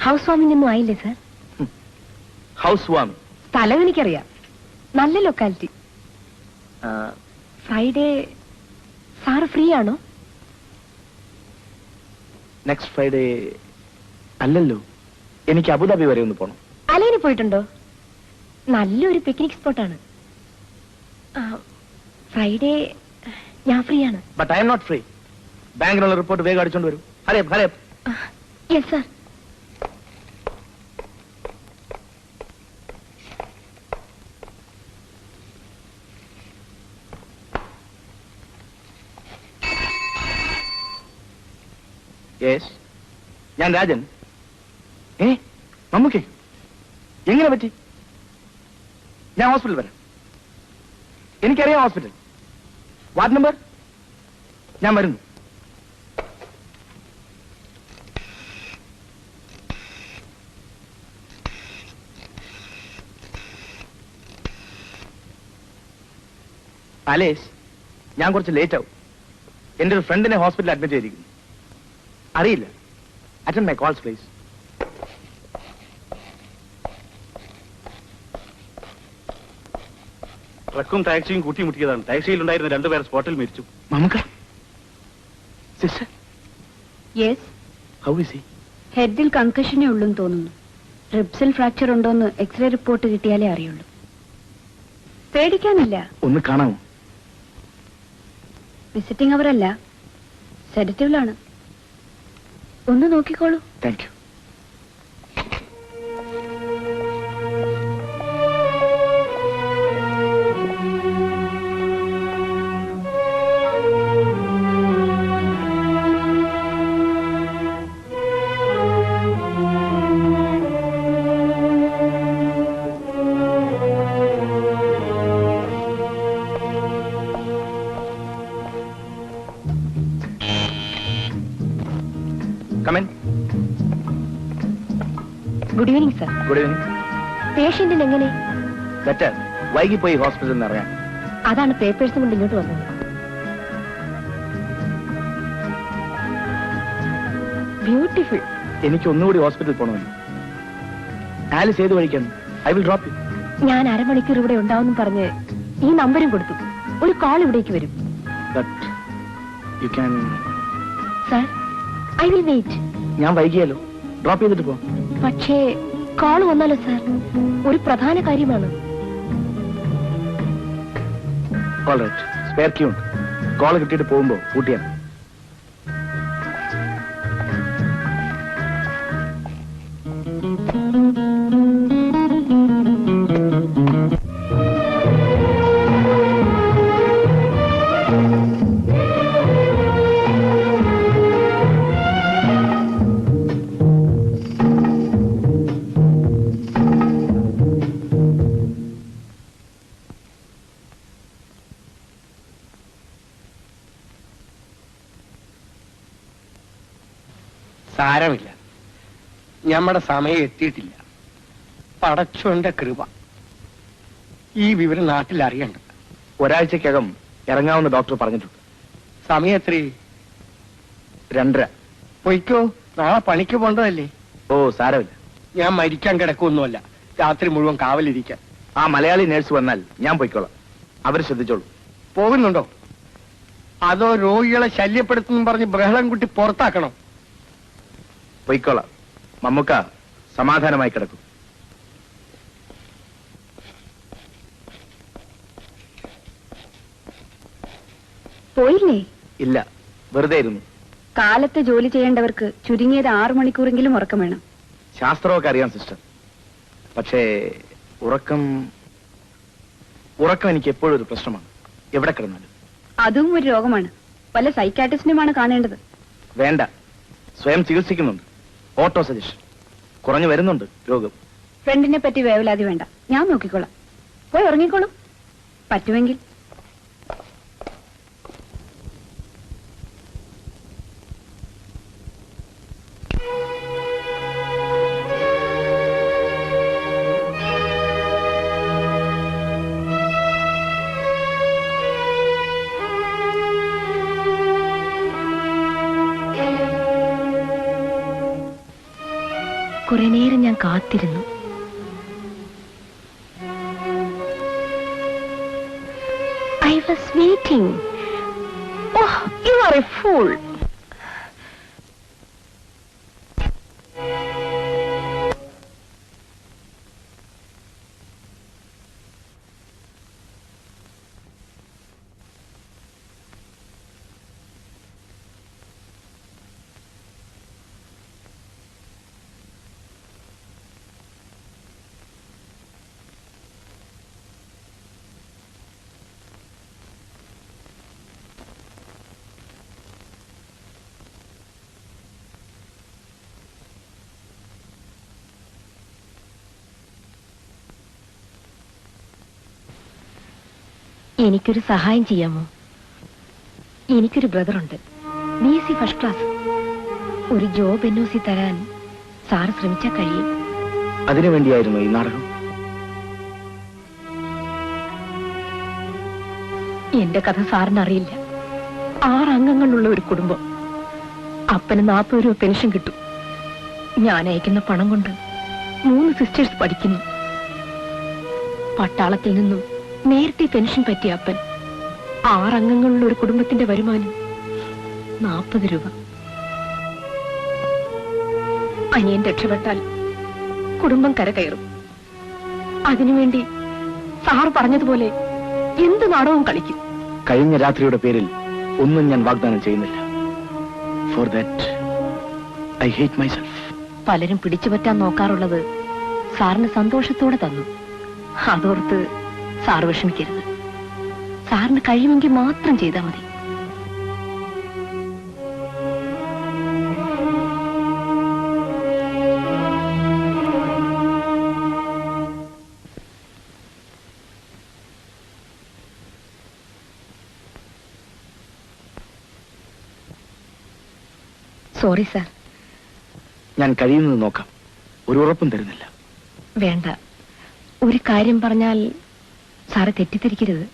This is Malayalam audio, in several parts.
ഹൗസ് വാമിംഗ് ഒന്നും ആയില്ലേ സാർ? ഹൗസ് വാമിംഗ് സ്ഥലം എനിക്കറിയാം, നല്ല ലൊക്കാലിറ്റി. ഫ്രൈഡേ സാറ് ഫ്രീ ആണോ? നെക്സ്റ്റ് ഫ്രൈഡേ അല്ലല്ലോ, എനിക്ക് അബുദാബി വരെ ഒന്ന് പോണം. അലൈനി പോയിട്ടുണ്ടോ? നല്ലൊരു പിക്നിക് സ്പോട്ടാണ്. ഫ്രൈഡേ ഞാൻ ഫ്രീ ആണ്. But I'm not free. ബാങ്കിനുള്ള റിപ്പോർട്ട് വേഗം അടിച്ചോണ്ട് വരും. ഹരേ യെസ് സാർ. യെസ്, ഞാൻ രാജൻ. മമ്മൂക്കേ എങ്ങനെ പറ്റി? ഞാൻ ഹോസ്പിറ്റൽ വരാം. എനിക്കറിയാം ഹോസ്പിറ്റൽ. Ward number? ഞാൻ വരുന്നു. അലേഷ്, ഞാൻ കുറച്ച് ലേറ്റ് ആവും. എന്റെ ഒരു ഫ്രണ്ടിനെ ഹോസ്പിറ്റലിൽ അഡ്മിറ്റ് ചെയ്തിരിക്കുന്നു. അറിയില്ല. Attend my calls please. ട്രക്കും ടാക്സിയും കൂട്ടിമുട്ടിയതാണ്. ടാക്സിയിലുണ്ടായിരുന്ന രണ്ടുപേർ സ്പോട്ടിൽ മരിച്ചു. മമ്മൂക്ക sister. Yes. How is he? ഹെഡിൽ കൺകഷനേ ഉള്ളൂന്ന് തോന്നുന്നു. റിബ്സിൽ ഫ്രാക്ചർ ഉണ്ടോന്ന് എക്സ്റേ റിപ്പോർട്ട് കിട്ടിയാലേ അറിയുള്ളൂ. പേടിക്കാനില്ല. ഒന്ന് കാണാമോ? വിസിറ്റിംഗ് അവരല്ല, സെഡറ്റീവിലാണ്. ഒന്ന് നോക്കിക്കോളൂ. Thank you. Good evening sir. Good evening. പേഷ്യന്റിന് എങ്ങനെ? ബെറ്റർ. വൈകിപ്പോയി ഹോസ്പിറ്റലിൽ നിന്ന് ഇറങ്ങാൻ. അതാണ് പേപ്പേഴ്സ് കൊണ്ട് ഇങ്ങോട്ട് വന്നത്. ബ്യൂട്ടിഫുൾ. എനിക്ക് ഒന്നുകൂടി ഹോസ്പിറ്റലിൽ പോകണമെന്ന്. ആലിസ് ഏത് വഴിക്കാണ്? I will drop U. ഞാൻ അരമണിക്കൂർ ഇവിടെ ഉണ്ടാവും പറഞ്ഞ് ഈ നമ്പരും കൊടുത്തു. ഒരു കോൾ ഇവിടേക്ക് വരും. But you can. Sir, I will wait. ഞാൻ വൈകിയാലോ? ഡ്രോപ്പ് ചെയ്തിട്ട് പോ. പക്ഷേ കോൾ വന്നാലോ സർ? ഒരു പ്രധാന കാര്യമാണ്. ഓൾറൈറ്റ്, സ്പെയർ ക്യൂ ഉണ്ട്. കോൾ കിട്ടിയിട്ട് പോകുമ്പോ കൂട്ടിയാണ്. സാരമില്ല, നമ്മുടെ സമയം എത്തിയിട്ടില്ല. പടച്ചോന്റെ കൃപ. ഈ വിവരം നാട്ടിൽ അറിയണ്ട. ഒരാഴ്ചക്കകം ഇറങ്ങാവുന്ന ഡോക്ടർ പറഞ്ഞിട്ടുണ്ട്. സമയം എത്ര? 2:30. പൊയ്ക്കോ, നാളെ പണിക്ക് പോണ്ടതല്ലേ. ഓ സാരമില്ല. ഞാൻ മരിക്കാൻ കിടക്കൊന്നുമല്ല, രാത്രി മുഴുവൻ കാവലിരിക്കാൻ. ആ മലയാളി നേഴ്സ് വന്നാൽ ഞാൻ പൊയ്ക്കോളാം. അവർ ശ്രദ്ധിച്ചോളൂ. പോകുന്നുണ്ടോ? അതോ രോഗികളെ ശല്യപ്പെടുത്തുന്നു പറഞ്ഞ് ബഹളം കുട്ടി പുറത്താക്കണോ? പൊയ്ക്കോളാം. മമ്മൂക്ക സമാധാനമായി കിടക്കും. പോയില്ലേ? ഇല്ല, വെറുതെ ഇരുന്നു. കാലത്ത് ജോലി ചെയ്യേണ്ടവർക്ക് ചുരുങ്ങിയത് 6 മണിക്കൂറെങ്കിലും ഉറക്കം വേണം. ശാസ്ത്രമൊക്കെ അറിയാം സിസ്റ്റർ. പക്ഷേ ഉറക്കം എനിക്ക് എപ്പോഴും ഒരു പ്രശ്നമാണ്. എവിടെ കിടന്നാലും. അതും ഒരു രോഗമാണ്. വല്ല സൈക്കാട്രിസ്റ്റിനുമാണ് കാണേണ്ടത്. വേണ്ട, സ്വയം ചികിത്സിക്കുന്നുണ്ട്. Auto suggestion. കുറഞ്ഞു വരുന്നുണ്ട് രോഗം. ഫ്രണ്ടിനെ പറ്റി വേവലാതി വേണ്ട, ഞാൻ നോക്കിക്കോളാം. പോയി ഉറങ്ങിക്കോളൂ പറ്റുമെങ്കിൽ. കുറെ നേരം ഞാൻ കാത്തിരുന്നു. I was waiting. Oh, you are a fool. എനിക്കൊരു സഹായം ചെയ്യാമോ? എനിക്കൊരു ബ്രദറുണ്ട്, BSc ഫസ്റ്റ് ക്ലാസ്. ഒരു ജോബ് NOC തരാൻ സാറ് ശ്രമിച്ചാൽ കഴിയും. അതിനു വേണ്ടിയായിരുന്നു ഈ നാടകം? എന്റെ കഥ സാറിന് അറിയില്ല. 6 അംഗങ്ങളുള്ള ഒരു കുടുംബം. അപ്പന് 40 രൂപ പെൻഷൻ കിട്ടും. ഞാൻ അയക്കുന്ന പണം കൊണ്ട് 3 സിസ്റ്റേഴ്സ് പഠിക്കുന്നു. പട്ടാളത്തിൽ നിന്നും നേരത്തെ പെൻഷൻ പറ്റിയ അപ്പൻ. 6 അംഗങ്ങളുള്ള ഒരു കുടുംബത്തിന്റെ വരുമാനം 40 രൂപ. അനിയൻ രക്ഷപ്പെട്ടാൽ കുടുംബം കരകയറും. അതിനുവേണ്ടി സാർ പറഞ്ഞതുപോലെ എന്ത് നാടകവും കളിക്കും. കഴിഞ്ഞ രാത്രിയുടെ പേരിൽ ഒന്നും ഞാൻ വാഗ്ദാനം ചെയ്യുന്നില്ല. For that I hate myself. പലരും പിടിച്ചുപറ്റാൻ നോക്കാറുള്ളത് സാറിന് സന്തോഷത്തോടെ തന്നു. അതോർത്ത് സാർ വിഷമിക്കരുത്. സാറിന് കഴിയുമെങ്കിൽ മാത്രം ചെയ്താൽ മതി. Sorry sir. ഞാൻ കഴിയുന്നത് നോക്കാം. ഒരു ഉറപ്പും തരുന്നില്ല. വേണ്ട. ഒരു കാര്യം പറഞ്ഞാൽ സാറ് തെറ്റിദ്ധരിക്കരുത്.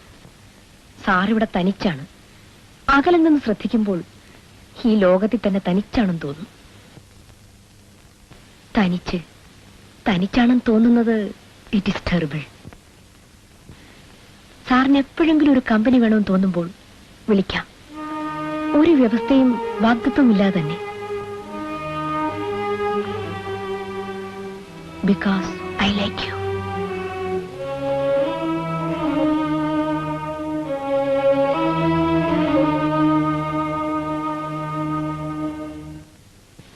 സാറിവിടെ തനിച്ചാണ്. അകലിൽ നിന്ന് ശ്രദ്ധിക്കുമ്പോൾ ഈ ലോകത്തിൽ തന്നെ തനിച്ചാണെന്ന് തോന്നും. തനിച്ചാണെന്ന് തോന്നുന്നത് ഇറ്റ് ഈസ് ടെറിബിൾ. സാറിന് എപ്പോഴെങ്കിലും ഒരു കമ്പനി വേണമെന്ന് തോന്നുമ്പോൾ വിളിക്കാം. ഒരു വ്യവസ്ഥയും വാഗ്ദത്വമില്ലാതെ തന്നെ. Because I like you.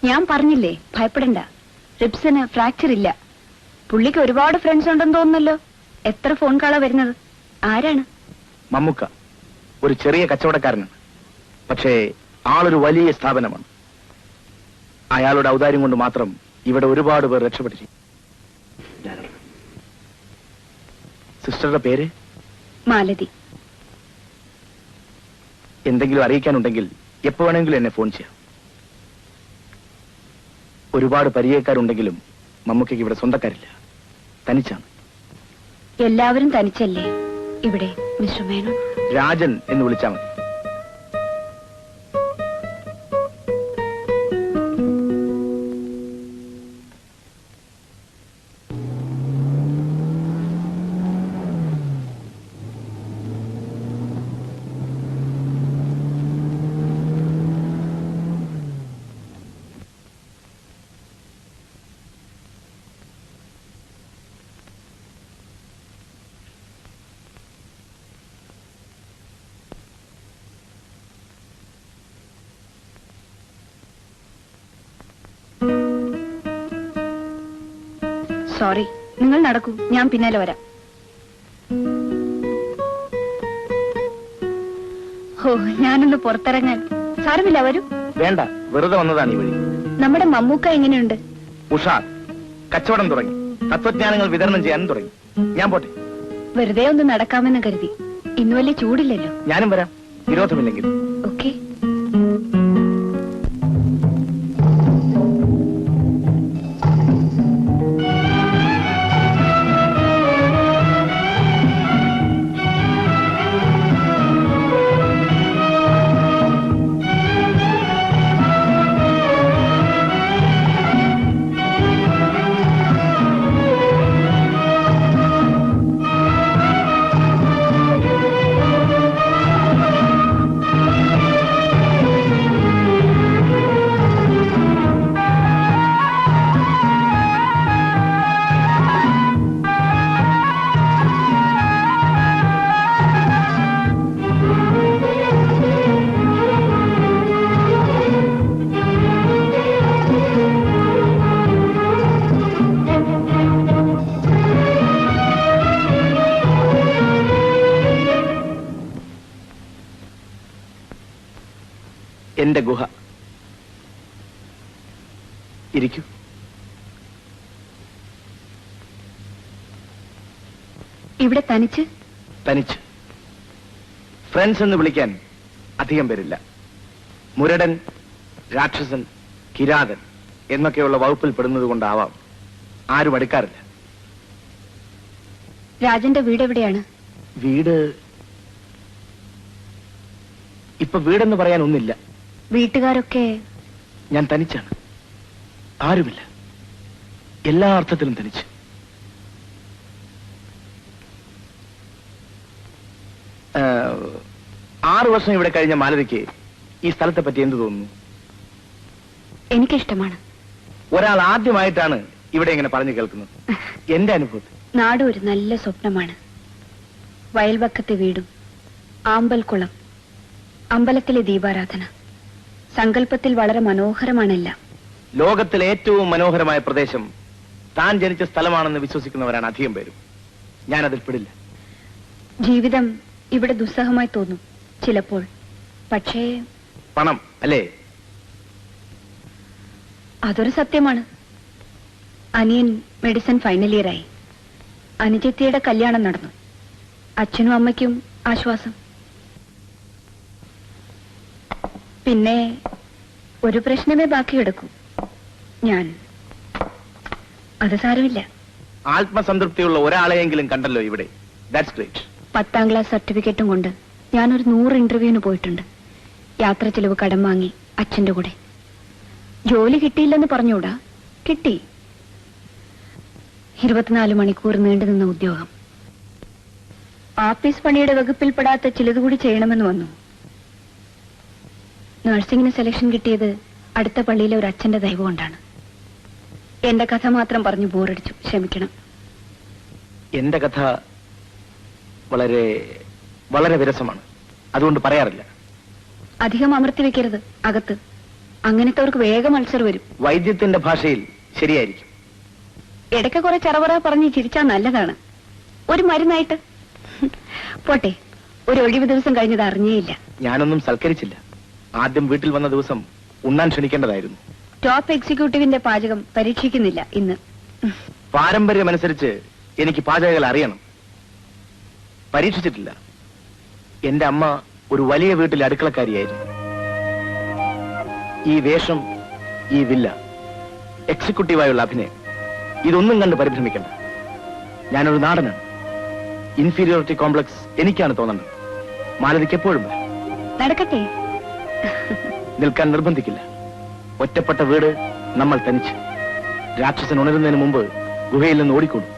ഞാൻ പറഞ്ഞില്ലേ, ഭയപ്പെടണ്ട. റിബ്സിന് ഫ്രാക്ചർ ഇല്ല. പുള്ളിക്ക് ഒരുപാട് ഫ്രണ്ട്സ് ഉണ്ടെന്ന് തോന്നുന്നല്ലോ. എത്ര ഫോൺ കാളാ വരുന്നത്? ആരാണ്? മമ്മുക്ക ഒരു ചെറിയ കച്ചവടക്കാരനാണ്. പക്ഷേ ആളൊരു വലിയ സ്ഥാപനമാണ്. അയാളുടെ ഔദാര്യം കൊണ്ട് മാത്രം ഇവിടെ ഒരുപാട് പേർ രക്ഷപ്പെട്ടിരിക്കും. സിസ്റ്ററുടെ പേര്? മാലതി. എന്തെങ്കിലും അറിയിക്കാനുണ്ടെങ്കിൽ എപ്പോ വേണമെങ്കിലും എന്നെ ഫോൺ ചെയ്യാം. ഒരുപാട് പരിചയക്കാരുണ്ടെങ്കിലും മമ്മൂക്കയ്ക്ക് ഇവിടെ സ്വന്തക്കാരില്ല. തനിച്ചാണ്. എല്ലാവരും തനിച്ചല്ലേ ഇവിടെ? മിസ്റ്റർ മേനോൻ, രാജൻ എന്ന് വിളിച്ചാൽ മതി. സോറി. നിങ്ങൾ നടക്കൂ, ഞാൻ പിന്നാലെ വരാം. ഓ, ഞാനൊന്ന് പുറത്തിറങ്ങാൻ. സാരമില്ല, വരൂ. വേണ്ട, വെറുതെ വന്നതാണ് ഈ വഴി. നമ്മുടെ മമ്മൂക്ക എങ്ങനെയുണ്ട്? ഉഷാർ. കച്ചവടം തുടങ്ങി. തത്വജ്ഞാനങ്ങൾ വിതരണം ചെയ്യാനും തുടങ്ങി. ഞാൻ പോട്ടെ. വെറുതെ ഒന്ന് നടക്കാമെന്ന് കരുതി. ഇന്ന് വലിയ ചൂടില്ലല്ലോ. ഞാനും വരാം, വിരോധമില്ലെങ്കിൽ. ഓക്കെ. എന്റെ ഗുഹ. ഇരിക്കൂ. ഇവിടെ തനിച്ച്? തനിച്ച്. ഫ്രണ്ട്സ് എന്ന് വിളിക്കാൻ അധികം പേരില്ല. മുരടൻ, രാക്ഷസൻ, കിരാതൻ എന്നൊക്കെയുള്ള വകുപ്പിൽ പെടുന്നത് കൊണ്ടാവാം ആരും അടുക്കാറില്ല. രാജന്റെ വീട് എവിടെയാണ്? വീട് ഇപ്പൊ വീടെന്ന് പറയാൻ ഒന്നില്ല. വീട്ടുകാരൊക്കെ? ഞാൻ തനിച്ചാണ്. ആരുമില്ല. എല്ലാ അർത്ഥത്തിലും തനിച്ച്. ആ, 6 വർഷം ഇവിടെ കഴിഞ്ഞ മാലതിക്ക് ഈ സ്ഥലത്തെ പറ്റി എന്ത് തോന്നുന്നു? എനിക്കിഷ്ടമാണ്. ഒരാൾ ആദ്യമായിട്ടാണ് ഇവിടെ ഇങ്ങനെ പറഞ്ഞു കേൾക്കുന്നത്. എന്റെ അനുഭവത്തിൽ നാട് ഒരു നല്ല സ്വപ്നമാണ്. വയൽവക്കത്തെ വീടും, ആമ്പൽക്കുളം, അമ്പലത്തിലെ ദീപാരാധന. സങ്കല്പത്തിൽ വളരെ മനോഹരമാണെല്ലാം. ലോകത്തിലെ ഏറ്റവും മനോഹരമായ പ്രദേശം താൻ ജനിച്ച സ്ഥലമാണെന്ന് വിശ്വസിക്കുന്നവരാണ് അധികം പേരും. ഞാനതിൽ പെടില്ല. ജീവിതം ഇവിടെ ദുസ്സഹമായി തോന്നും ചിലപ്പോൾ. പക്ഷേ പണം അല്ലേ? അതൊരു സത്യമാണ്. അനിയൻ മെഡിസിൻ ഫൈനൽ ഇയറായി. അനുജത്തിയുടെ കല്യാണം നടന്നു. അച്ഛനും അമ്മയ്ക്കും ആശ്വാസം. പിന്നെ ഒരു പ്രശ്നമേ ബാക്കി കിടക്കൂ. ഞാൻ. അത് സാരമില്ല. ആത്മസംതൃപ്തിയുള്ള ഒരാളെയെങ്കിലും കണ്ടല്ലോ ഇവിടെ. That's great. 10ാം ക്ലാസ് സർട്ടിഫിക്കറ്റും കൊണ്ട് ഞാനൊരു 100 ഇന്റർവ്യൂവിന് പോയിട്ടുണ്ട്. യാത്ര ചെലവ് കടം വാങ്ങി അച്ഛന്റെ കൂടെ. ജോലി കിട്ടിയില്ലെന്ന് പറഞ്ഞൂടാ, കിട്ടി. 24 മണിക്കൂർ നീണ്ടു നിന്ന ഉദ്യോഗം. ആഫീസ് പണിയുടെ വകുപ്പിൽപ്പെടാത്ത ചിലതുകൂടി ചെയ്യണമെന്ന് വന്നു. നഴ്സിംഗിന് സെലക്ഷൻ കിട്ടിയത് അടുത്ത പള്ളിയിലെ ഒരു അച്ഛന്റെ ദൈവം കൊണ്ടാണ്. എന്റെ കഥ മാത്രം പറഞ്ഞു ബോറടിച്ചു, ക്ഷമിക്കണം. എന്റെ കഥ വളരെ വളരെ വിരസമാണ്. അതുകൊണ്ട് പറയാറില്ല. അധികം അമർത്തി വെക്കരുത് അകത്ത്. അങ്ങനത്തെവർക്ക് വേഗം അൾസർ വരും. വൈദ്യത്തിന്റെ ഭാഷയിൽ ശരിയായിരിക്കും. ഇടയ്ക്ക് കുറെ ചറവറ പറഞ്ഞ് ചിരിച്ചാൽ നല്ലതാണ്. ഒരു മരുന്നായിട്ട്. പോട്ടെ, ഒരു ഒഴിവ് ദിവസം കഴിഞ്ഞത് അറിഞ്ഞേയില്ല. ഞാനൊന്നും സൽക്കരിച്ചില്ല. ആദ്യം വീട്ടിൽ വന്ന ദിവസം ഉണ്ണാൻ ക്ഷണിക്കേണ്ടതായിരുന്നു. ടോപ്പ് എക്സിക്യൂട്ടീവിന്റെ പാചകം പരീക്ഷിക്കുന്നില്ല ഇന്ന്. പാരമ്പര്യമനുസരിച്ച് എനിക്ക് പാചകങ്ങൾ അറിയണം. പരീക്ഷിച്ചിട്ടില്ല. എന്റെ അമ്മ ഒരു വലിയ വീട്ടിലെ അടുക്കളക്കാരിയായിരുന്നു. ഈ വേഷം, ഈ വില്ല, എക്സിക്യൂട്ടീവായുള്ള അഭിനയം, ഇതൊന്നും കണ്ട് പരിഭ്രമിക്കണ്ട. ഞാനൊരു നാടനാണ്. ഇൻഫീരിയോറിറ്റി കോംപ്ലക്സ് എനിക്കാണ് തോന്നുന്നത്. മാലതിക്ക് എപ്പോഴും നടക്കട്ടെ. നിൽക്കാൻ നിർബന്ധിക്കില്ല. ഒറ്റപ്പെട്ട വീട്, നമ്മൾ തനിച്ച്. രാക്ഷസൻ ഉണരുന്നതിന് മുമ്പ് ഗുഹയിൽ നിന്ന് ഓടിക്കോളും.